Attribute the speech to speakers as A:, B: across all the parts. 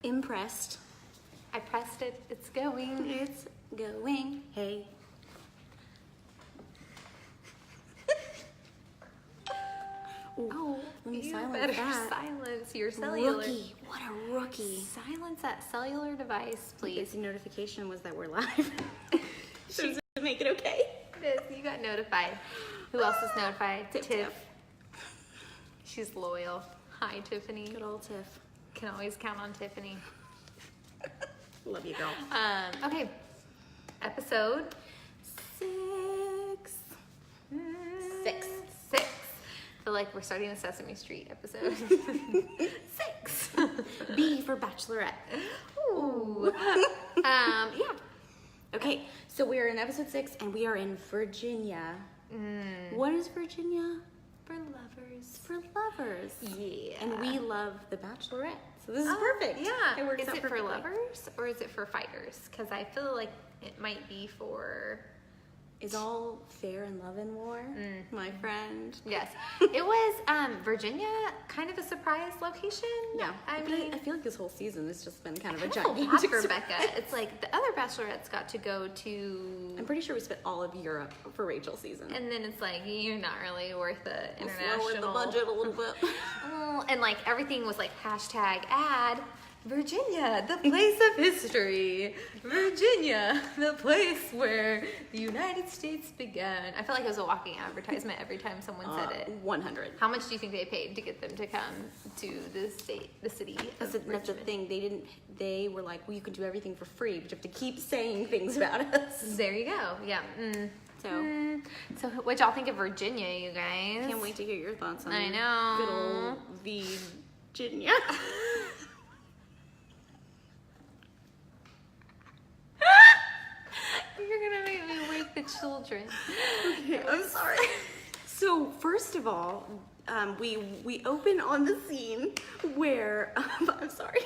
A: Impressed.
B: I pressed it. It's going.
A: It's going. Hey. Ooh,
B: Oh,
A: let me
B: you
A: silence
B: better
A: that.
B: silence your cellular.
A: Rookie. What a rookie.
B: Silence that cellular device, please.
A: Basic notification was that we're live. So does it make it okay?
B: It is. You got notified. Who else is notified?
A: Tiff.
B: She's loyal. Hi, Tiffany.
A: Good old Tiff.
B: Can always count on Tiffany.
A: Love you, girl.
B: Okay. Episode 6.
A: 6.
B: I feel like we're starting a Sesame Street episode. 6.
A: B for Bachelorette.
B: Ooh. Yeah.
A: Okay, so we are in episode 6 and we are in Virginia. What is Virginia?
B: For lovers.
A: It's for lovers.
B: Yeah.
A: And we love The Bachelorette. So this is perfect.
B: Yeah.
A: It works
B: is
A: out
B: it for
A: perfectly.
B: lovers or is it for fighters? Because I feel like it might be for...
A: Is all fair in love and war, my friend?
B: Yes. It was Virginia, kind of a surprise location.
A: Yeah.
B: I
A: But
B: mean...
A: I feel like this whole season has just been kind of a
B: That's a lot
A: gigantic
B: for
A: surprise.
B: Becca. It's like the other bachelorettes got to go to...
A: I'm pretty sure we spent all of Europe for Rachel's season.
B: And then it's like, you're not really worth the
A: Let's
B: international...
A: lower the budget a little bit.
B: And like everything was like hashtag ad Virginia, the place of history. Virginia, the place where the United States began. I felt like it was a walking advertisement every time someone said it.
A: 100.
B: How much do you think they paid to get them to come to the city?
A: That's the thing. They were like, well, you can do everything for free, but you have to keep saying things about us.
B: There you go. Yeah. So what y'all think of Virginia, you guys?
A: Can't wait to hear your thoughts on
B: I know.
A: good old Virginia.
B: You're gonna make me wake the children.
A: Okay, I'm sorry. So first of all, we open on the scene where I'm sorry.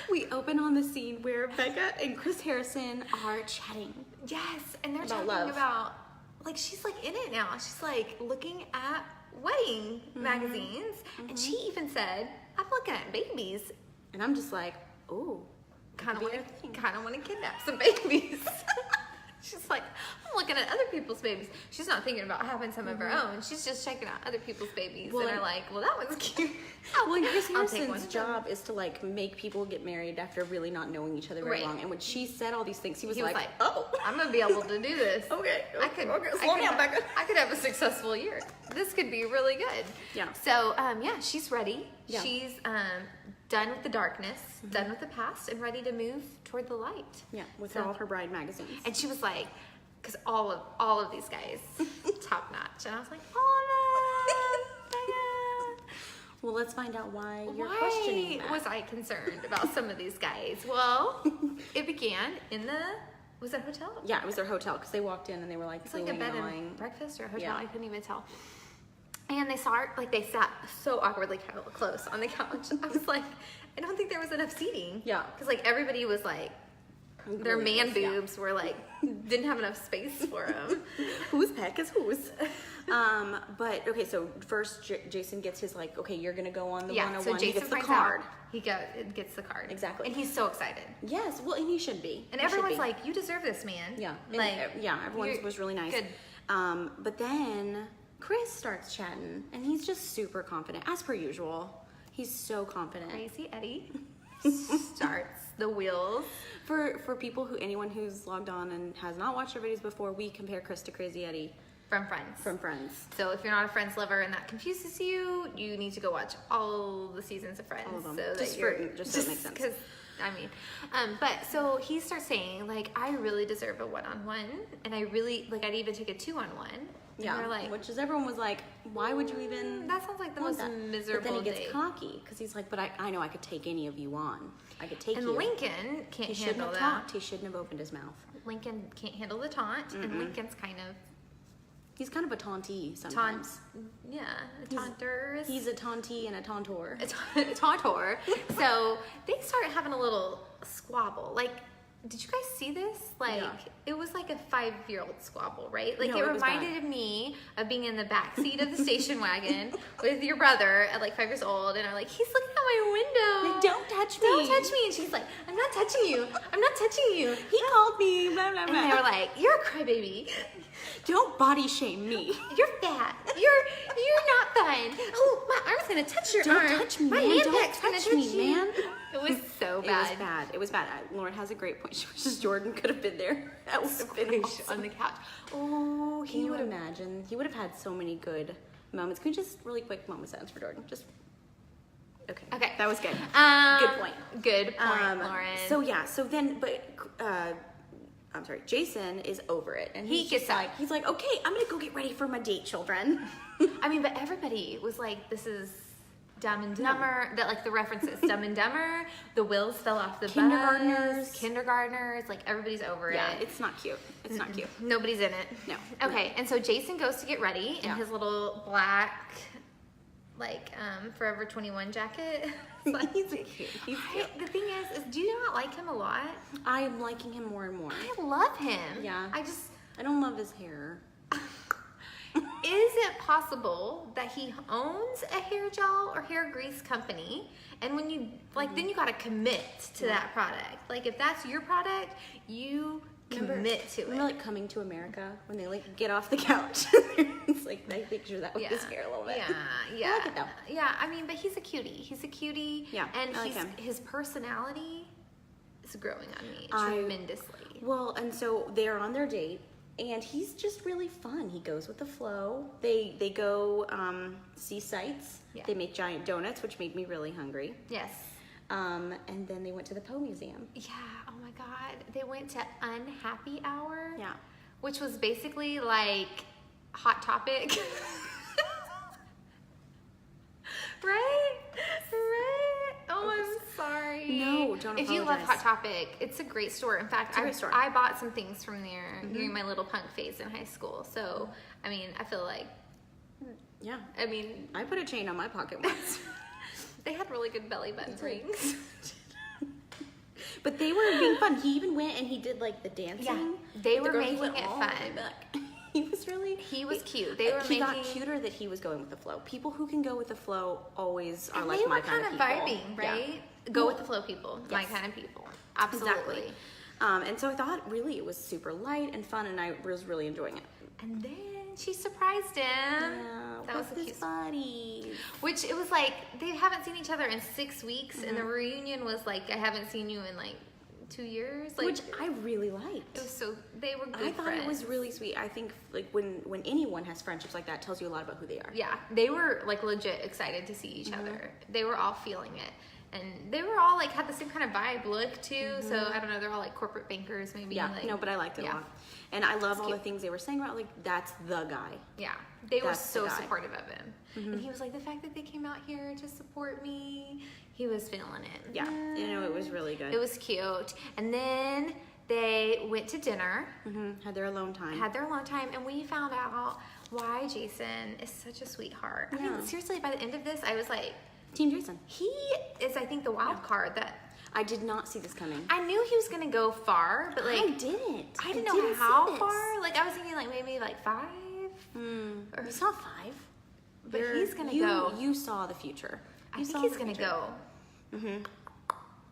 A: We open on the scene where Becca and Chris Harrison are chatting.
B: Yes, and they're
A: About
B: talking
A: love.
B: about, like, she's like in it now. She's like looking at wedding magazines, and she even said, "I'm looking at babies.
A: And I'm just like, oh,
B: Kind of
A: could be
B: want
A: our thing."
B: to, kidnap some babies." She's like, "I'm looking at other people's babies." She's not thinking about having some of her own. She's just checking out other people's babies,
A: Well,
B: and are like, "Well, that one's cute."
A: Well, and Chris
B: I'll take one
A: Harrison's
B: of them.
A: job is to like make people get married after really not knowing each other very
B: Right.
A: long. And when she said all these things, he was
B: He was
A: like,
B: like,
A: oh,
B: I'm gonna be able to do this.
A: okay,
B: Slow down, Becca. I could have a successful year. This could be really good.
A: Yeah.
B: So, yeah, she's ready.
A: Yeah.
B: She's done with the darkness, done with the past, and ready to move toward the light.
A: Yeah, with
B: So-
A: all her bride magazines.
B: And she was like, because all of these guys, top notch. And I was like, all of them.
A: Well, let's find out why you're questioning that.
B: Was I concerned about some of these guys? Well, it began in was it a hotel?
A: Yeah, it was their hotel because they walked in and they were like,
B: It's like a bed
A: gnawing.
B: and breakfast or a hotel.
A: Yeah.
B: I couldn't even tell. And they saw her, like they sat so awkwardly close on the couch. I was like, I don't think there was enough seating.
A: Yeah.
B: Because like everybody was like, their
A: Really
B: man
A: was, yeah.
B: boobs were like, didn't have enough space for them.
A: Whose peck is whose? But okay, so first Jason gets his like, okay, you're gonna go on the 101.
B: So Jason
A: he gets the
B: finds
A: card.
B: out. He gets the card.
A: Exactly.
B: And he's so excited.
A: Yes, well, and he should be.
B: And
A: He should
B: everyone's
A: be.
B: like, you deserve this, man.
A: Yeah, and,
B: Like,
A: yeah, everyone
B: you're
A: was really nice.
B: Good.
A: But then Chris starts chatting, and he's just super confident, as per usual. He's so confident.
B: Crazy Eddie starts the wheels.
A: For people anyone who's logged on and has not watched our videos before, we compare Chris to Crazy Eddie
B: From Friends.
A: from Friends.
B: So if you're not a Friends lover and that confuses you, you need to go watch all the seasons of Friends.
A: All of them.
B: So
A: Just
B: that you're,
A: so it makes sense.
B: Because, I mean, but so he starts saying, like, I really deserve a one-on-one, and I really, like, I'd even take a two-on-one.
A: Yeah,
B: And we're like,
A: which is everyone was like, why would you even?
B: that sounds like the
A: want
B: most
A: that?
B: miserable
A: But then he gets
B: date.
A: cocky because he's like, but I know I could take any of you on. I could take
B: And
A: you.
B: Lincoln can't
A: He shouldn't
B: handle
A: have
B: that.
A: talked. He shouldn't have opened his mouth.
B: Lincoln can't handle the taunt, and Lincoln's kind of
A: He's kind of a tauntee sometimes.
B: a taunter.
A: He's a tauntee and a tauntor.
B: a tauntor. So they start having a little squabble. Like did you guys see this? Like,
A: Yeah.
B: it was like a 5-year-old squabble, right? Like,
A: No,
B: it
A: it was bad.
B: reminded me of being in the back seat of the station wagon with your brother at like 5 years old, and I'm like, he's looking out my window.
A: Like, don't touch me.
B: Don't touch me. And she's like, I'm not touching you. I'm not touching you.
A: He called me, blah, blah,
B: And
A: blah.
B: they were like, you're a crybaby.
A: Don't body shame me.
B: You're fat. You're not fun. Oh, my arm's gonna touch your
A: Don't
B: arm.
A: touch me,
B: My
A: man.
B: hand
A: Don't
B: pack's gonna
A: touch me,
B: you.
A: man.
B: It was so
A: It
B: bad.
A: was bad. It was bad. Lauren has a great point. She wishes Jordan could have been there. That would have been
B: Squished
A: awesome.
B: on the couch. Oh,
A: Can you imagine? He would have had so many good moments. Can we just really quick moment silence for Jordan? Just okay. That was good. Good point.
B: Good point, Lauren.
A: So yeah. So then, but I'm sorry. Jason is over it, and
B: He
A: he's
B: gets
A: just like, he's like, okay, I'm gonna go get ready for my date, children.
B: I mean, but everybody was like, this is Dumb and Dumber. That like the references, Dumb and Dumber. The wheels fell off the
A: Kindergartners.
B: bus. Kindergartners. Like everybody's over
A: Yeah,
B: it.
A: it's not cute. It's not cute.
B: Nobody's in it.
A: No.
B: Okay, and so Jason goes to get ready in
A: Yeah.
B: his little black, like Forever 21 jacket. It's like,
A: He's cute. He's cute.
B: The thing is, do you not like him a lot?
A: I'm liking him more and more.
B: I love him.
A: Yeah.
B: I
A: I don't love his hair.
B: Is it possible that he owns a hair gel or hair grease company, and when you like, then you got to commit to that product? Like, if that's your product, you commit to it.
A: Remember, like, Coming to America, when they like get off the couch? It's like, I picture that with his hair a little bit.
B: Yeah.
A: I like it though.
B: Yeah, I mean, but he's a cutie. He's a cutie.
A: Yeah,
B: and
A: I like him.
B: his personality is growing on me tremendously.
A: Well, and so they're on their date, and he's just really fun. He goes with the flow. They go see sights.
B: Yeah.
A: They make giant donuts, which made me really hungry.
B: Yes.
A: And then they went to the Poe Museum.
B: Yeah. Oh my God. They went to Unhappy Hour.
A: Yeah.
B: Which was basically like Hot Topic. Right? Oh, I'm sorry.
A: No, don't
B: If you love
A: apologize.
B: Hot Topic, it's a great store. In fact,
A: It's a great store.
B: I bought some things from there during my little punk phase in high school. So, I mean, I feel like,
A: Yeah.
B: I mean,
A: I put a chain on my pocket once.
B: they had really good belly button rings.
A: But they were being fun. He even went and he did like the dancing.
B: Yeah, they
A: with the
B: were
A: girl. He
B: making
A: went
B: it
A: all the way
B: fun.
A: back. He was really.
B: He was cute. They were
A: He got
B: making-
A: cuter that he was going with the flow. People who can go with the flow always are
B: And
A: like
B: they
A: my
B: were kind of
A: people.
B: vibing,
A: Yeah.
B: right? Go with the flow people. My
A: Yes.
B: kind of people. Absolutely.
A: Exactly. And so I thought really it was super light and fun, and I was really enjoying it.
B: And then she surprised him.
A: Yeah,
B: That was
A: with
B: a
A: his
B: cute.
A: buddies.
B: Which it was like they haven't seen each other in 6 weeks, and the
A: Mm-hmm.
B: reunion was like, I haven't seen you in like 2 years. Like,
A: Which I really liked.
B: it was so they were good
A: I thought
B: friends.
A: it was really sweet. I think like when anyone has friendships like that, it tells you a lot about who they are.
B: Yeah, they were like legit excited to see each
A: Mm-hmm.
B: other. They were all feeling it. And they were all like had the same kind of vibe look too. So I don't know, they're all like corporate bankers maybe.
A: Mm-hmm. Yeah,
B: like,
A: no, but I liked it
B: yeah.
A: a lot. And I love all the
B: cute.
A: things they were saying about like that's the guy.
B: Yeah, they were
A: That's the
B: so
A: guy.
B: supportive of him. And he was like, the fact that they came out here to support me, he was feeling it.
A: Yeah, you know, it was really good.
B: It was cute. And then they went to dinner,
A: Had their alone time.
B: had their alone time, and we found out why Jason is such a sweetheart. I
A: Yeah.
B: mean, seriously, by the end of this, I was like,
A: Team Jason.
B: he is, I think, the wild card that
A: I did not see this coming.
B: I knew he was gonna go far, but like
A: I didn't.
B: I didn't know
A: see
B: how
A: this.
B: far. Like I was thinking like maybe like 5.
A: Or it's not 5.
B: But he's gonna
A: you,
B: go.
A: You saw the future.
B: I
A: You
B: think
A: saw
B: he's
A: the
B: gonna
A: future.
B: go.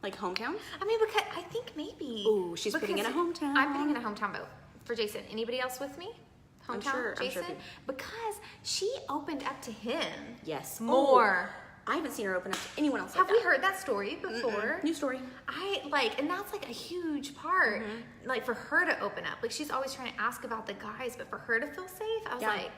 A: Like hometown.
B: I mean, because I think maybe.
A: Ooh, she's putting in a
B: because
A: hometown.
B: I'm putting in a hometown vote for Jason. Anybody else with me? Hometown,
A: I'm sure
B: Jason?
A: people-
B: Because she opened up to him.
A: Yes.
B: More.
A: Oh, I haven't seen her open up to anyone else.
B: Have
A: like
B: we
A: that.
B: heard that story before?
A: New story.
B: I like, and that's like a huge part. Like for her to open up. Like she's always trying to ask about the guys, but for her to feel safe, I was
A: Yeah.
B: like,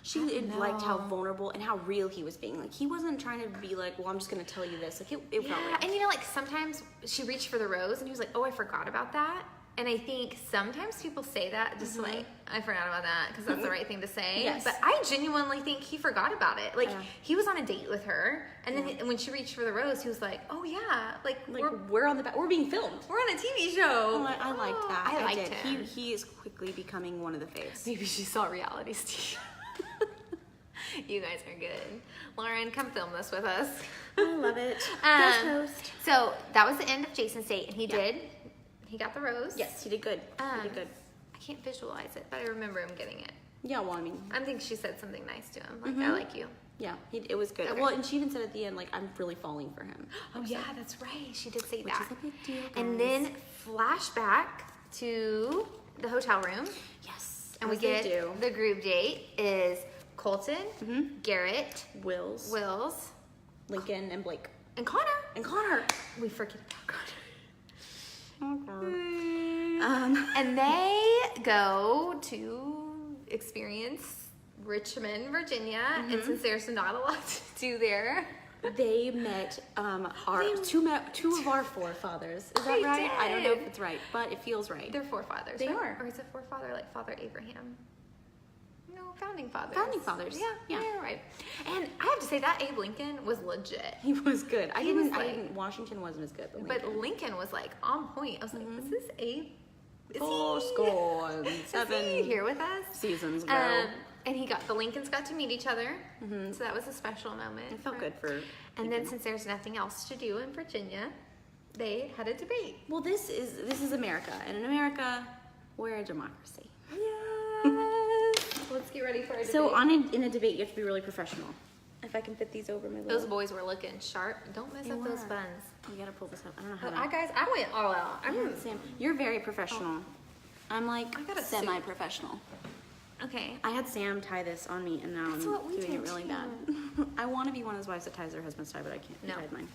A: She liked how vulnerable and how real he was being. Like he wasn't trying to be like, well, I'm just gonna tell you this. Like it felt real.
B: yeah. And you know, like sometimes she reached for the rose and he was like, oh, I forgot about that. And I think sometimes people say that just like, I forgot about that because that's the right thing to say.
A: Yes.
B: But I genuinely think he forgot about it. Like
A: Yeah.
B: he was on a date with her, and then when she reached for the rose, he was like, oh yeah, like
A: we're on the back. We're being filmed.
B: we're on a TV show.
A: Oh, I liked that.
B: I liked
A: did.
B: him.
A: He is quickly becoming one of the faves.
B: Maybe she saw reality Steve. You guys are good. Lauren, come film this with us.
A: I love it. Best host.
B: So that was the end of Jason's date, and he did He got the rose.
A: Yes, he did good. He did good.
B: I can't visualize it, but I remember him getting it.
A: Yeah, well, I mean,
B: I think she said something nice to him, like, I like you.
A: yeah, it was good.
B: Okay.
A: Well, and she even said at the end, like, I'm really falling for him.
B: Oh, yeah, that's right. She did say
A: Which
B: that.
A: is a big deal,
B: And
A: guys.
B: then flashback to the hotel room.
A: Yes.
B: And we get the group date is Colton, Garrett,
A: Wills, Lincoln, and Blake.
B: and Connor.
A: And Connor.
B: We forget about Connor.
A: Um,
B: And they go to experience Richmond, Virginia. And since there's not a lot to do there,
A: they met two of our forefathers. Is that
B: They
A: right? I don't know if
B: did.
A: it's right, but it feels right.
B: they're forefathers.
A: They
B: right?
A: are.
B: Or is it forefather like Father Abraham? No, founding fathers.
A: Founding fathers.
B: Yeah,
A: Yeah.
B: yeah, right. And I have to say that Abe Lincoln was legit.
A: He was good.
B: He was like-
A: Washington wasn't as good, but
B: But Lincoln was like on point. I was like, is this Abe? Is
A: full
B: he-
A: score and
B: Is he
A: 7
B: here with us?
A: seasons ago.
B: And the Lincolns got to meet each other, so that was a special moment.
A: It felt good for.
B: And then since there's nothing else to do in Virginia, they had a debate.
A: Well, this is America, and in America, we're a democracy.
B: Yes. Let's get ready for a debate.
A: So in a debate, you have to be really professional. If I can fit these over my
B: Those
A: little.
B: boys were looking sharp. Don't mess
A: They
B: up those
A: were.
B: buns.
A: We gotta pull this up. I don't know how.
B: Oh, I went all out.
A: Sam, you're very professional. I'm like
B: I got a suit.
A: semi-professional.
B: Okay.
A: I had Sam tie this on me, and now
B: That's
A: I'm
B: what we
A: doing it
B: did
A: really
B: too.
A: bad. I want to be one of those wives that ties their husband's tie, but I can't.
B: No.
A: I tied mine.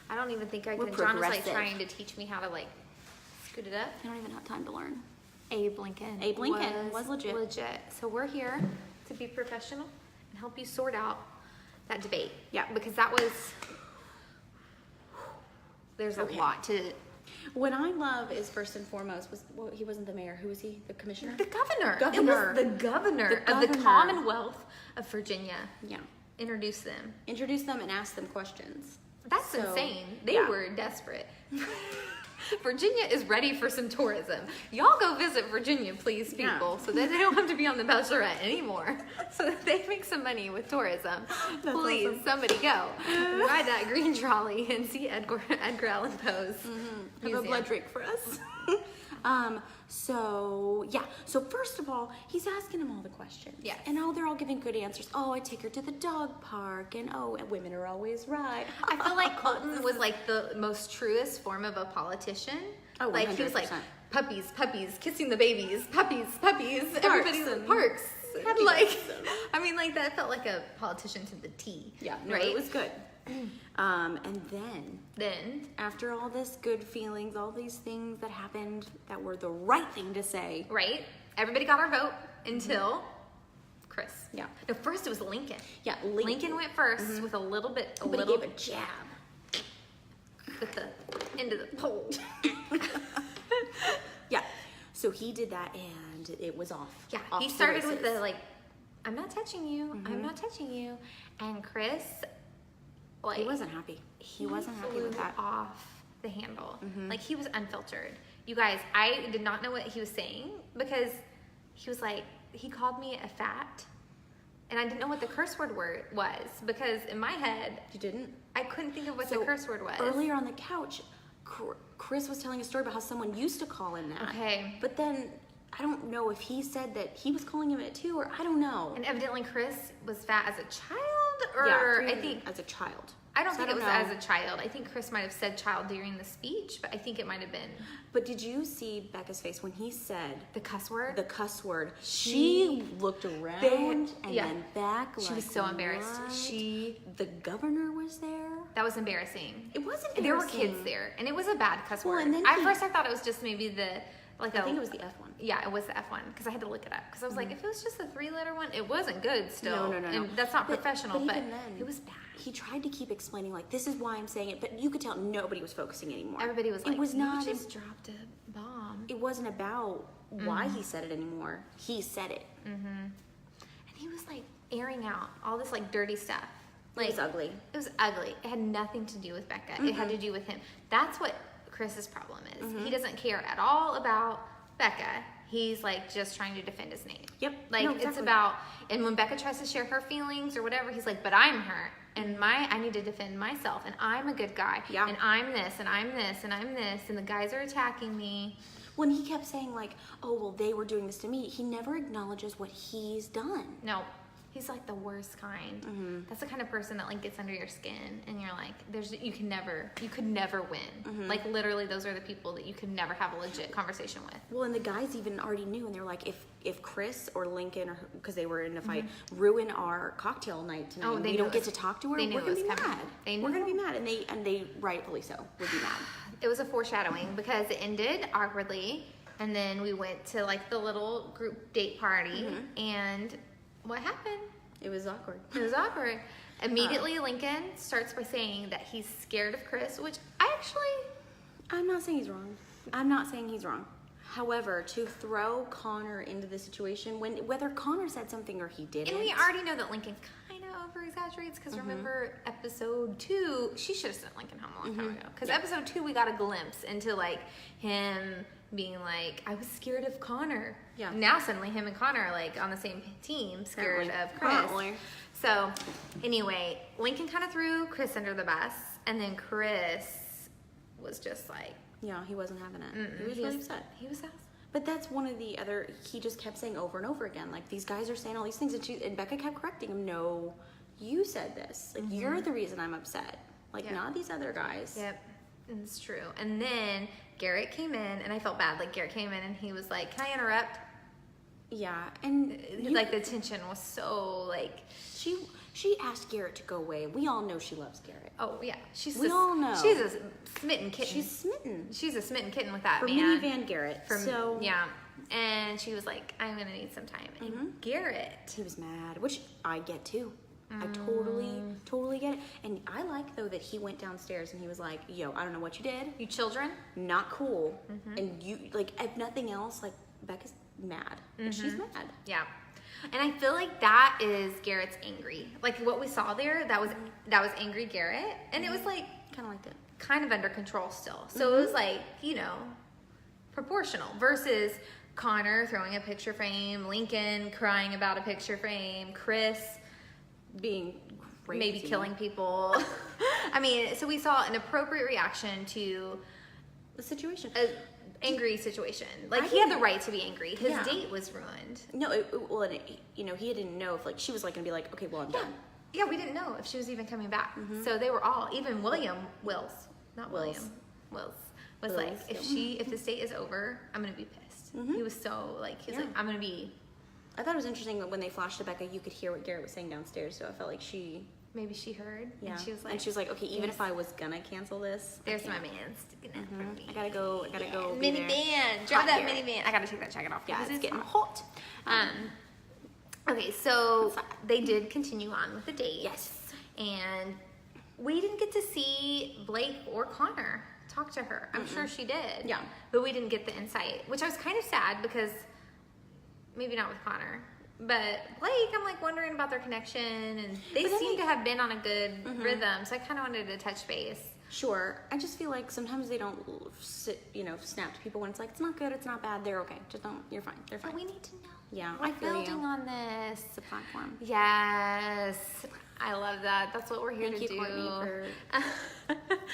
B: I don't even think I
A: We're
B: can. John was like
A: progressive.
B: trying to teach me how to like scoot it up.
A: I don't even have time to learn.
B: Abe Lincoln.
A: Abe Lincoln was legit.
B: Legit. So we're here to be professional and help you sort out that debate.
A: Yeah.
B: Because that was. There's
A: Okay.
B: a lot to.
A: What I love is first and foremost he wasn't the mayor. Who was he? The commissioner.
B: The governor.
A: Governor.
B: It was the governor
A: The
B: of the
A: governor.
B: Commonwealth of Virginia.
A: Yeah.
B: Introduce them.
A: Introduce them and ask them questions.
B: That's
A: So,
B: insane. They
A: yeah.
B: were desperate. Virginia is ready for some tourism. Y'all go visit Virginia, please, people,
A: Yeah.
B: so that they don't have to be on The Bachelorette anymore. So that they make some money with tourism.
A: That's
B: Please,
A: awesome.
B: somebody go. Ride that green trolley and see Edgar Allan Poe's
A: Have a
B: museum.
A: blood drink for us. So first of all, he's asking him all the questions.
B: Yes.
A: And they're all giving good answers. Oh, I take her to the dog park, and women are always right.
B: I feel like Colton was like the most truest form of a politician.
A: Oh,
B: like he was like
A: 100%.
B: puppies, puppies, kissing the babies, puppies, puppies. Everybody's in
A: and
B: parks. Had
A: keep
B: like,
A: it.
B: I mean, like that felt like a politician to the T.
A: Yeah, no,
B: right.
A: it was good. And
B: Then
A: after all this good feelings, all these things that happened that were the right thing to say.
B: right, everybody got our vote until Chris.
A: Yeah.
B: No, first it was Lincoln.
A: Yeah,
B: Lincoln went 1st with a little bit,
A: But he gave a jab.
B: with the end of the pole.
A: Yeah. So he did that, and it was off.
B: Yeah,
A: off
B: he
A: to
B: started with
A: races.
B: the like, I'm not touching you, I'm not touching you, and Chris, like,
A: He wasn't happy. He wasn't happy with
B: flew
A: that.
B: off the handle. Like he was unfiltered. You guys, I did not know what he was saying because he was like, he called me a fat, and I didn't know what the curse word was because in my head
A: You didn't?
B: I couldn't think of what
A: So,
B: the curse word was.
A: Earlier on the couch, Chris was telling a story about how someone used to call him that.
B: Okay.
A: But then I don't know if he said that he was calling him it too, or I don't know.
B: And evidently Chris was fat as a child, or I think
A: as a child.
B: I don't
A: So
B: think it was
A: know.
B: as a child. I think Chris might have said child during the speech, but I think it might have been
A: But did you see Becca's face when he said
B: the cuss word.
A: the cuss word? She looked around and
B: yeah.
A: then back.
B: She was
A: like,
B: so embarrassed.
A: what? The governor was there.
B: That was embarrassing.
A: It wasn't.
B: There were kids there, and it was a bad cuss
A: Well,
B: word.
A: and then
B: At
A: he-
B: first, I thought it was just maybe
A: I think it was the F one.
B: Yeah, it was the F one because I had to look it up because I was like, if it was just a 3-letter one, it wasn't good. Still,
A: No.
B: and that's not professional. But,
A: even then,
B: it was bad.
A: He tried to keep explaining like this is why I'm saying it, but you could tell nobody was focusing anymore.
B: Everybody was like,
A: it was not.
B: You just dropped a bomb.
A: It wasn't about why he said it anymore. He said it.
B: And he was like airing out all this like dirty stuff. Like,
A: It was ugly.
B: It was ugly. It had nothing to do with Becca. It had to do with him. That's what Chris's problem is. He doesn't care at all about Becca. he's like just trying to defend his name.
A: Yep.
B: Like
A: No,
B: it's
A: exactly.
B: about, and when Becca tries to share her feelings or whatever, he's like, but I'm her. And I need to defend myself, and I'm a good guy,
A: Yeah.
B: and I'm this, and I'm this, and I'm this, and the guys are attacking me.
A: When he kept saying like, oh, well, they were doing this to me, he never acknowledges what he's done.
B: No, he's like the worst kind.
A: Mm-hmm.
B: That's the kind of person that like gets under your skin, and you're like, you could never win.
A: Mm-hmm.
B: Like literally, those are the people that you could never have a legit conversation with.
A: Well, and the guys even already knew, and they're like, if Chris or Lincoln, or because they were in a fight, ruin our cocktail night tonight,
B: Oh,
A: and
B: they
A: we
B: knew
A: don't
B: it
A: get
B: was-
A: to talk to her,
B: they knew
A: we're
B: it
A: gonna
B: was
A: be
B: coming.
A: mad.
B: They
A: We're
B: knew.
A: gonna be mad, and they rightfully so would be mad.
B: It was a foreshadowing because it ended awkwardly, and then we went to like the little group date party, and what happened?
A: It was awkward.
B: It was awkward. Immediately, Lincoln starts by saying that he's scared of Chris, which
A: I'm not saying he's wrong. I'm not saying he's wrong. However, to throw Connor into the situation, whether Connor said something or he didn't,
B: and we already know that Lincoln kind of over exaggerates because remember episode 2, she should have sent Lincoln home a long time ago. Because episode 2, we got a glimpse into like him being like, I was scared of Connor.
A: Yeah.
B: Now suddenly him and Connor are like on the same team, scared of Chris.
A: Apparently.
B: So anyway, Lincoln kind of threw Chris under the bus, and then Chris was just like,
A: Yeah, he wasn't having it. He was really upset.
B: He was sad.
A: But that's one of the other, he just kept saying over and over again, like, these guys are saying all these things, and Becca kept correcting him, no, you said this. Like, you're the reason I'm upset. Like,
B: Yeah.
A: not these other guys.
B: Yep, it's true. And then Garrett came in, and I felt bad. Like, Garrett came in, and he was like, can I interrupt?
A: Yeah, and
B: Like, the tension was so, like,
A: she asked Garrett to go away. We all know she loves Garrett.
B: oh, yeah.
A: We all know.
B: She's a smitten kitten.
A: She's smitten.
B: She's a smitten kitten with that
A: For
B: man.
A: minivan Garrett. So,
B: Yeah. And she was like, I'm going to need some time. And Garrett.
A: he was mad, which I get too. I totally get it. And I like, though, that he went downstairs and he was like, yo, I don't know what you did.
B: You children?
A: Not cool. And you, like, if nothing else, like, Becca's mad. And she's mad.
B: Yeah. And I feel like that is Garrett's angry. Like what we saw there, that was angry Garrett. And it was like
A: Kind of liked it.
B: kind of under control still. So it was like, you know, proportional versus Connor throwing a picture frame, Lincoln crying about a picture frame, Chris
A: Being crazy.
B: maybe killing people. I mean, so we saw an appropriate reaction to
A: the situation.
B: an angry situation. Like
A: I
B: he had the
A: didn't-
B: right to be angry. His
A: Yeah.
B: date was ruined.
A: No, well, you know, he didn't know if, like, she was, like, going to be like, okay, well, I'm done.
B: Yeah, we didn't know if she was even coming back. So they were all, even Wills, not
A: Wills.
B: William, Wills, was
A: Wills,
B: like, if this date is over, I'm gonna be pissed. He was so like, he's like, I'm gonna be.
A: I thought it was interesting that when they flashed to Becca, you could hear what Garrett was saying downstairs, so I felt like
B: Maybe she heard,
A: yeah.
B: and she was like,
A: okay, even if I was gonna cancel this, I
B: there's my
A: can't.
B: man sticking up for me.
A: I gotta go be there.
B: Minivan, drive that
A: Garrett.
B: minivan. I gotta take that jacket off.
A: Yeah,
B: because
A: it's getting
B: hot. Okay, so they did continue on with the date.
A: Yes.
B: And we didn't get to see Blake or Connor talk to her. I'm sure she did.
A: Yeah.
B: But we didn't get the insight, which I was kind of sad because maybe not with Connor. But Blake, I'm like wondering about their connection, and they
A: But then
B: seem
A: they-
B: to have been on a good rhythm. So I kind of wanted to touch base.
A: Sure. I just feel like sometimes they don't snap to people when it's like, it's not good, it's not bad, they're okay. Just don't, you're fine, they're
B: But
A: fine.
B: we need to know.
A: Yeah,
B: We're
A: I feel
B: building
A: you.
B: on this.
A: It's a platform.
B: Yes. I love that. That's what we're here
A: Thank
B: to
A: you,
B: do.
A: Courtney, for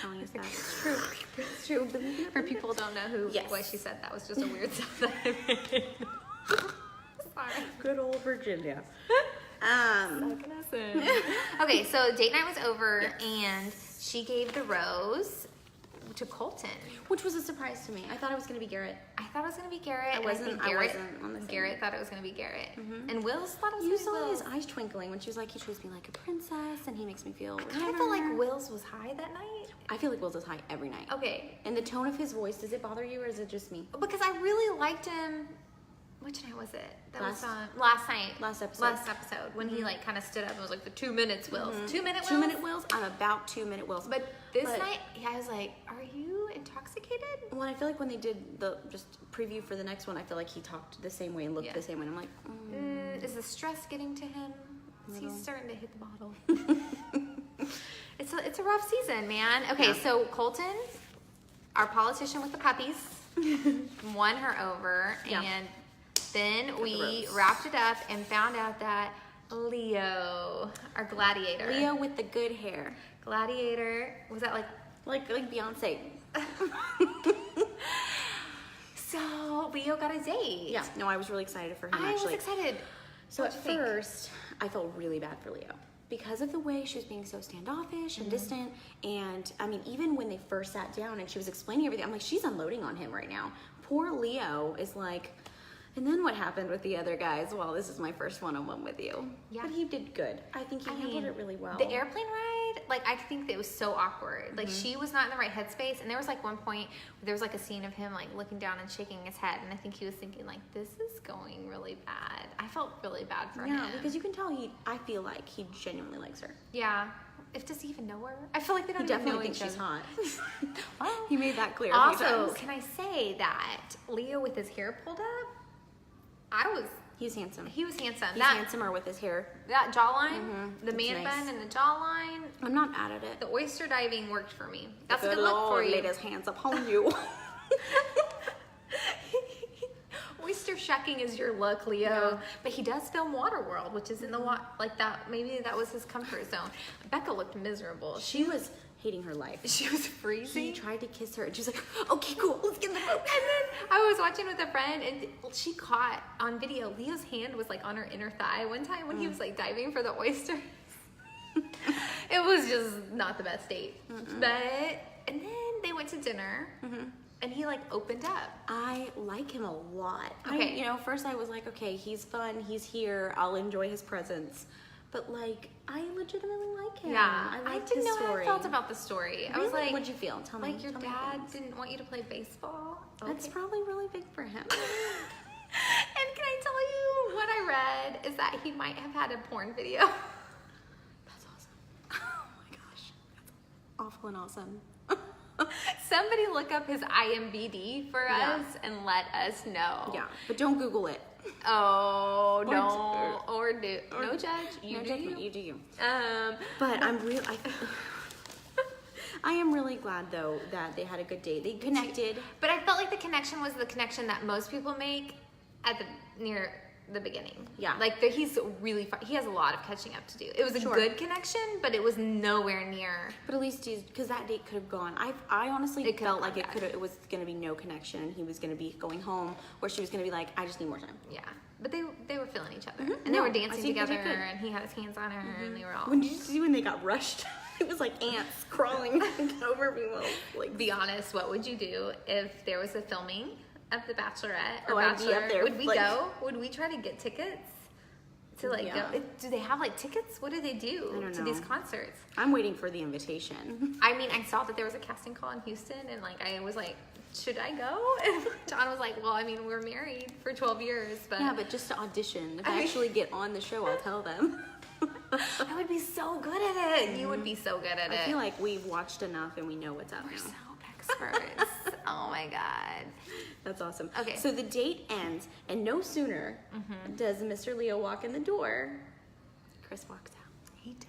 A: telling us that.
B: It's true. It's true. For people who don't know
A: Yes.
B: why she said that was just a weird sound that I made. Sorry.
A: Good old Virginia.
B: Okay, so date night was over, and she gave the rose to Colton.
A: Which was a surprise to me. I thought it was gonna be Garrett.
B: I thought it was gonna be Garrett. and
A: wasn't-
B: think
A: I
B: Garrett,
A: wasn't on the same.
B: Garrett thought it was gonna be Garrett, and Wills thought it was
A: You
B: gonna be
A: saw
B: Wills.
A: his eyes twinkling when she was like, he treats me like a princess, and he makes me feel.
B: I kind of felt like Wills was high that night.
A: I feel like Will's is high every night.
B: Okay,
A: And the tone of his voice, does it bother you, or is it just me?
B: because I really liked him. Which night was it? That was last night.
A: Last episode.
B: Last episode when he like kind of stood up and was like the 2 minutes Wills. 2 minute Wills.
A: 2 minute Wills. I'm about 2 minute Wills.
B: But this night, I was like, "Are you intoxicated?"
A: Well, I feel like when they did the just preview for the next one, I feel like he talked the same way and looked the same way. And I'm like,
B: Is the stress getting to him? Is he
A: Little.
B: starting to hit the bottle? It's a rough season, man. Okay,
A: Yeah.
B: so Colton, our politician with the puppies, won her over,
A: Yeah.
B: and Then we
A: Gross.
B: wrapped it up and found out that Leo, our gladiator.
A: Leo with the good hair.
B: Gladiator, was that
A: Like Beyonce.
B: So Leo got a date.
A: Yeah, no, I was really excited for him,
B: I
A: actually.
B: was excited.
A: So
B: What'd
A: at
B: you think?
A: first, I felt really bad for Leo because of the way she was being so standoffish and distant. And I mean, even when they first sat down and she was explaining everything, I'm like, she's unloading on him right now. Poor Leo is like, and then what happened with the other guys? Well, this is my first one-on-one with you.
B: Yeah.
A: But he did good. I think he handled it really well.
B: The airplane ride, I think that it was so awkward. She was not in the right headspace. And there was one point where there was a scene of him looking down and shaking his head. And I think he was thinking this is going really bad. I felt really bad for him.
A: Yeah, because you can tell I feel like he genuinely likes her.
B: Yeah. Does he even know her? I feel like they don't
A: He
B: even know
A: definitely
B: each
A: thinks she's
B: other.
A: hot.
B: Well,
A: He made that clear a few
B: also,
A: times.
B: can I say that Leo with his hair pulled up,
A: He's handsome.
B: he was handsome.
A: He's handsomer with his hair.
B: That jawline, the
A: It's
B: man
A: nice.
B: bun and the jawline,
A: I'm not mad at it.
B: the oyster diving worked for me. That's a
A: Good
B: good look for
A: Lord,
B: you.
A: laid his hands upon you.
B: Oyster shucking is your look, Leo.
A: Yeah.
B: But he does film Waterworld, which is in the that. Maybe that was his comfort zone. Becca looked miserable.
A: She was hating her life.
B: She was freezing.
A: He tried to kiss her, and she was like, "Okay, cool, let's get in the boat."
B: And then I was watching with a friend, and she caught on video Leo's hand was on her inner thigh one time when he was diving for the oysters. It was just not the best date. And then they went to dinner, and he opened up.
A: I like him a lot.
B: Okay.
A: First I was like, okay, he's fun, he's here, I'll enjoy his presence. But I legitimately like him.
B: Yeah,
A: I
B: I
A: liked
B: didn't
A: his
B: know
A: story.
B: how I felt about the story. I was
A: Really?
B: like,
A: What'd you feel? Tell me.
B: your
A: Tell me
B: dad
A: things.
B: didn't want you to play baseball.
A: That's
B: Okay.
A: probably really big for him.
B: And can I tell you what I read is that he might have had a porn video.
A: That's awesome. Oh my gosh, that's awful and awesome.
B: Somebody look up his IMDb for
A: Yeah.
B: us and let us know.
A: Yeah, but don't Google it.
B: Oh,
A: Or-
B: don't or do no judge. You
A: No
B: do
A: judgment,
B: you.
A: you do you.
B: Um,
A: But I am really glad though that they had a good date. They connected.
B: but I felt like the connection was the connection that most people make at near the beginning.
A: Yeah.
B: He's really far. He has a lot of catching up to do. It was a
A: Sure.
B: good connection, but it was nowhere near.
A: But at least because that date could have gone. I honestly
B: It could've
A: felt
B: gone
A: like
B: bad.
A: it was going to be no connection, and he was going to be going home, or she was going to be like, I just need more time.
B: Yeah, but they were feeling each other,
A: Mhm.
B: and they
A: No,
B: were
A: I
B: dancing
A: think they
B: together,
A: did good.
B: and he had his hands on her, and they were all.
A: When did you see when they got rushed? It was like ants crawling over people.
B: Be honest, what would you do if there was a filming of The Bachelorette or
A: Oh, I'd be
B: Bachelor?
A: up there,
B: Would we
A: like-
B: go? Would we try to get tickets to
A: Yeah.
B: go? Do they have tickets? What do they do
A: I don't
B: to these
A: know.
B: concerts?
A: I'm waiting for the invitation.
B: I mean, I saw that there was a casting call in Houston, and I was like, should I go? And John was like, well, I mean, we're married for 12 years, but
A: Yeah, but just to audition. If
B: I
A: I
B: mean-
A: actually get on the show, I'll tell them.
B: I would be so good at it. You would be so good at it.
A: I feel like we've watched enough and we know what's up
B: we're
A: now.
B: so experts. Oh my god.
A: That's awesome.
B: Okay.
A: So the date ends, and no sooner does Mr. Leo walk in the door, Chris walks out.
B: He does.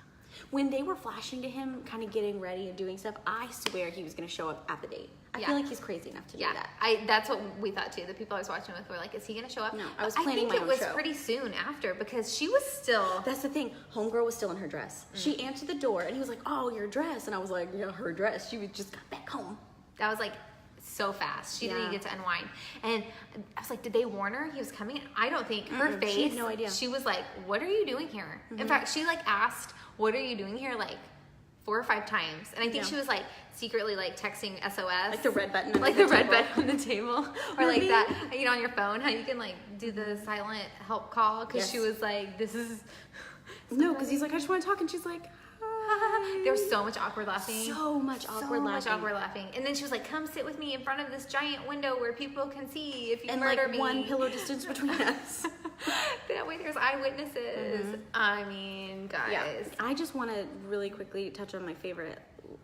A: When they were flashing to him, kind of getting ready and doing stuff, I swear he was going to show up at the date. I
B: Yeah.
A: feel like he's crazy enough to do
B: Yeah,
A: that.
B: that's what we thought too. The people I was watching with were like, "Is he gonna show up?"
A: No, I was
B: But
A: planning
B: I
A: my
B: think
A: own
B: it was
A: show.
B: pretty soon after because she was still.
A: That's the thing. Homegirl was still in her dress. She answered the door, and he was like, "Oh, your dress," and I was like, "Yeah, her dress." She was just got back home.
B: That was so fast. She didn't
A: Yeah.
B: get to unwind. And I was like, did they warn her he was coming? I don't think. Her face.
A: She had no idea.
B: She was like, "What are you doing here?" In fact, she asked, "What are you doing here?" 4 or 5 times, and I think
A: Yeah.
B: she was secretly texting SOS,
A: Like the red button under
B: like
A: the
B: the red
A: table.
B: button on the table, or
A: Maybe.
B: that on your phone, how you can do the silent help call because she
A: Yes.
B: was like, "This is."
A: No, because he's like, "I just want to talk," and she's like, "Hi."
B: There was so much awkward laughing.
A: So much awkward laughing.
B: And then she was like, "Come sit with me in front of this giant window where people can see if you
A: And
B: murder
A: like
B: me."
A: one pillow distance between us.
B: That way there's eyewitnesses. I mean, guys.
A: Yeah. I just want to really quickly touch on my favorite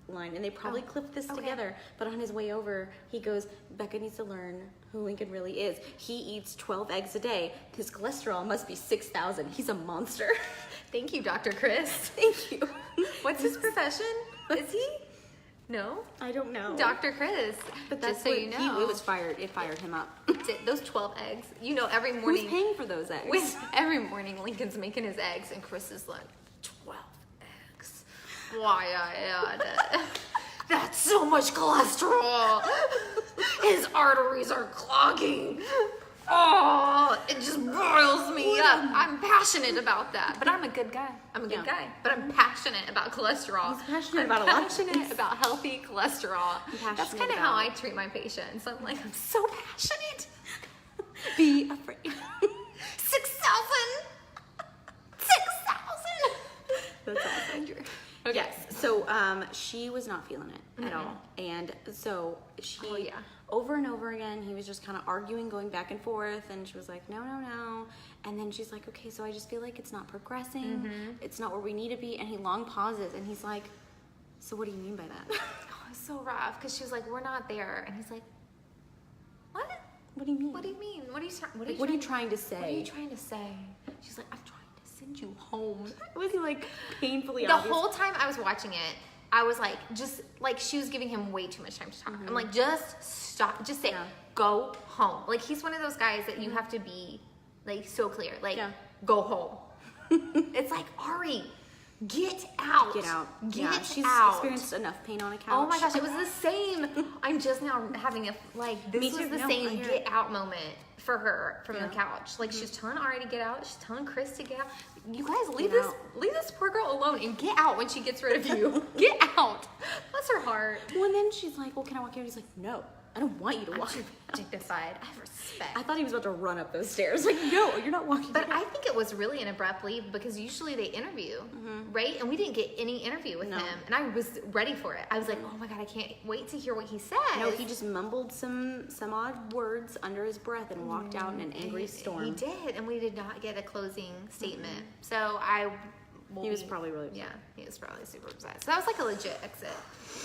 A: line, and they probably clipped this
B: okay.
A: together, but on his way over, he goes, "Becca needs to learn who Lincoln really is. He eats 12 eggs a day. His cholesterol must be 6,000. He's a monster."
B: Thank you, Dr. Chris.
A: Thank you.
B: What's his profession? Is he? No?
A: I don't know.
B: Dr. Chris.
A: But that's
B: just so
A: what
B: you know.
A: it was fired. It fired him up.
B: Those 12 eggs. You know, every morning.
A: Who's paying for those eggs?
B: Every morning, Lincoln's making his eggs, and Chris is like, 12 eggs. Why I add it? That's so much cholesterol. His arteries are clogging. Oh, it just boils me up. I'm passionate about that, but I'm a good guy. I'm a good guy, but I'm passionate about cholesterol.
A: He's passionate about a lot of
B: passionate
A: things.
B: about healthy cholesterol. That's
A: passionate
B: kind of how I
A: about-
B: treat my patients. I'm like, I'm so passionate.
A: Be afraid.
B: 6,000.
A: That's awesome.
B: Okay.
A: Yes. So she was not feeling it at all, and so she
B: Oh, yeah.
A: over and over again he was just kind of arguing, going back and forth, and she was like, no, and then she's like, okay, so I just feel like it's not progressing, it's not where we need to be, and he long pauses, and he's like, so what do you mean by that?
B: Oh, it's so rough because she was like, we're not there, and he's like, what?
A: What do you mean?
B: What do you mean? What are you
A: trying to say?
B: What are you trying to say? She's like, I'm trying to send you home.
A: Was he like painfully
B: The
A: obvious?
B: whole time I was watching it, I was like, just like she was giving him way too much time to talk. I'm like, just stop, just say, go home. Like he's one of those guys that you have to be like so clear, like go home. It's like, Ari, get out.
A: Get out.
B: Get
A: she's
B: out.
A: experienced enough pain on a couch.
B: Oh my gosh, it was the same. I'm just now having a this
A: Me
B: was
A: too.
B: the
A: No, I
B: same
A: hear
B: get
A: it.
B: out moment for her from the couch. Like she's telling Ari to get out, she's telling Chris to get out. You guys leave this poor girl alone and get out when she gets rid of you. Get out. Bless her heart.
A: Well, and then she's like, well, can I walk in? He's like, no, I don't want you to walk in.
B: Dignified. I have respect.
A: I thought he was about to run up those stairs. Like, no, you're not walking.
B: But I think it was really an abrupt leave because usually they interview, right? And we didn't get any interview with him. And I was ready for it. I was like, oh my God, I can't wait to hear what he says.
A: No, he just mumbled some odd words under his breath and walked out in an angry storm.
B: He did, and we did not get a closing statement. So
A: He was probably really upset.
B: Yeah, he was probably super upset. So that was like a legit exit.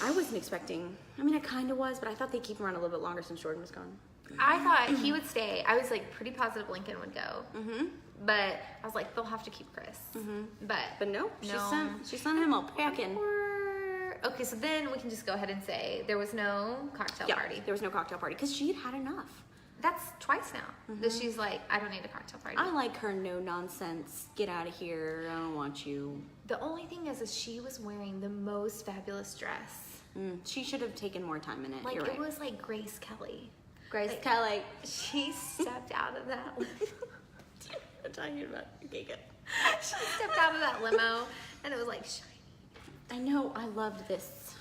A: I wasn't expecting. I mean, I kind of was, but I thought they'd keep him around a little bit longer since Jordan was gone.
B: I thought he would stay. I was like pretty positive Lincoln would go. But I was like, they'll have to keep Chris. But
A: no,
B: no.
A: she sent him all packing.
B: Okay, so then we can just go ahead and say there was no cocktail party.
A: There was no cocktail party because she had had enough.
B: That's twice now that she's like, I don't need a cocktail party.
A: I like her no nonsense. Get out of here. I don't want you.
B: The only thing is she was wearing the most fabulous dress.
A: She should have taken more time in it.
B: Like
A: You're right.
B: it was like Grace Kelly.
A: Grace Kelly.
B: She stepped out of that.
A: I'm talking about Giga.
B: She stepped out of that limo, and it was like shiny.
A: I know. I loved this.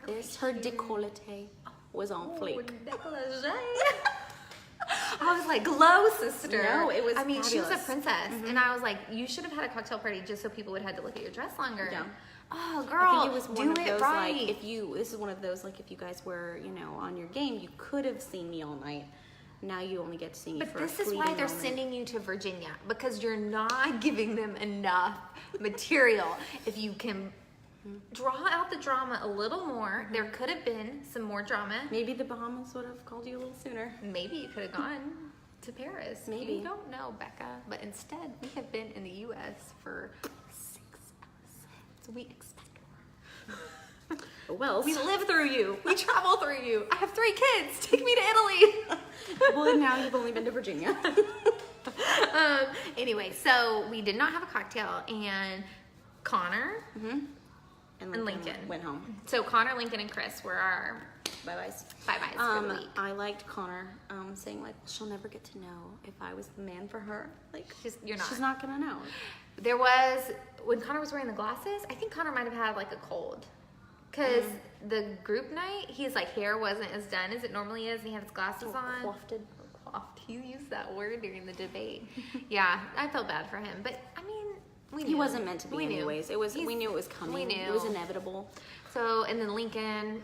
B: This
A: Her décolleté was on fleek.
B: I was like, glow, sister.
A: No, it was
B: I mean, she was a
A: fabulous.
B: princess, and I was like, you should have had a cocktail party just so people would have had to look at your dress longer.
A: Yeah.
B: Oh, girl,
A: I think it was one
B: do
A: of
B: it
A: those
B: right.
A: like this is one of those like if you guys were on your game, you could have seen me all night. Now you only get to see me
B: But
A: for
B: this
A: a
B: is why
A: fleeting
B: they're
A: moment.
B: sending you to Virginia, because you're not giving them enough material. If you can draw out the drama a little more, there could have been some more drama.
A: Maybe the Bahamas would have called you a little sooner.
B: Maybe you could have gone to Paris.
A: Maybe.
B: You don't know, Becca. But instead, we have been in the U.S. for 6 months. So we expect more.
A: Well,
B: We live through you. We travel through you. I have 3 kids. Take me to Italy.
A: well, now you've only been to Virginia.
B: Anyway, so we did not have a cocktail, and Connor
A: and
B: Lincoln
A: went home.
B: So Connor, Lincoln, and Chris were our
A: Bye-byes.
B: bye-byes for the week.
A: I liked Connor saying like she'll never get to know if I was the man for her. Like
B: You're not.
A: She's not gonna know.
B: There was, when Connor was wearing the glasses, I think Connor might have had like a cold. Because the group night, his like hair wasn't as done as it normally is, and he had his glasses on.
A: Wafted.
B: Coiffed. You used that word during the debate. Yeah, I felt bad for him. But I mean, we knew.
A: He wasn't meant to be
B: We knew.
A: anyways. We knew it was coming.
B: We knew.
A: It was inevitable.
B: So, and then Lincoln,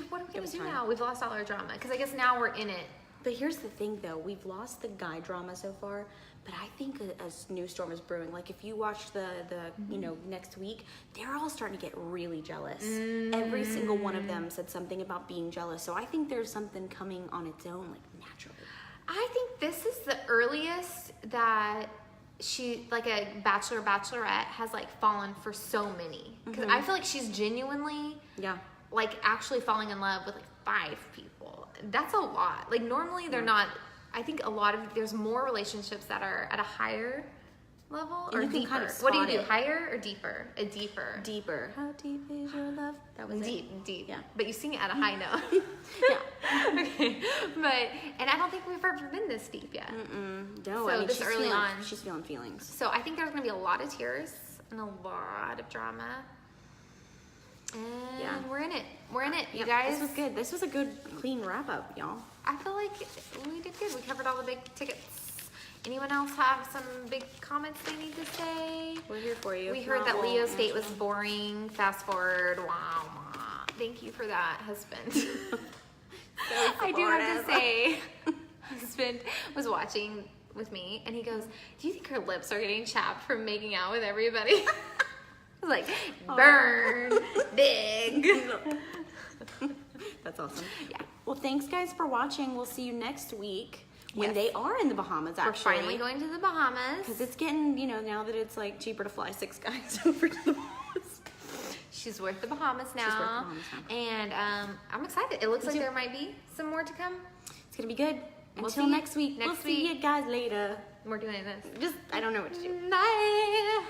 B: what are we going to do
A: time.
B: now? We've lost all our drama. Because I guess now we're in it.
A: But here's the thing, though. We've lost the guy drama so far, but I think a new storm is brewing. Like, if you watch the next week, they're all starting to get really jealous. Every single one of them said something about being jealous. So I think there's something coming on its own, like, naturally.
B: I think this is the earliest that she, like a bachelorette has like fallen for so many. Because I feel like she's genuinely...
A: Yeah.
B: like actually falling in love with like 5 people. That's a lot. Like normally they're not. I think there's more relationships that are at a higher level or deeper.
A: Kind of
B: what do you do? Higher or deeper? A deeper.
A: Deeper. How deep is your love? That was
B: deep.
A: Yeah.
B: But you sing it at a high note.
A: Yeah.
B: Okay. And I don't think we've ever been this deep yet.
A: No,
B: So
A: I mean,
B: this early on.
A: she's feeling feelings.
B: So I think there's gonna be a lot of tears and a lot of drama. And we're in it. We're in it, you guys.
A: This was good. This was a good, clean wrap up, y'all.
B: I feel like we did good. We covered all the big tickets. Anyone else have some big comments they need to say?
A: We're here for you.
B: We heard that Leo's date was boring. Fast forward. Wow. Thank you for that, husband. I do have to say, husband was watching with me and he goes, "Do you think her lips are getting chapped from making out with everybody?" I was like, burn, big.
A: That's awesome. Yeah. Well, thanks guys for watching. We'll see you next week when they are in the Bahamas. Actually,
B: we're finally going to the Bahamas
A: because it's getting, now that it's like cheaper to fly 6 guys over to the Bahamas.
B: She's worth the Bahamas now.
A: She's worth the Bahamas now.
B: And I'm excited. It looks like there might be some more to come.
A: It's gonna be good.
B: We'll
A: Until
B: see you
A: next week.
B: next
A: We'll see you guys later.
B: We're doing this.
A: I don't know what to do.
B: Bye.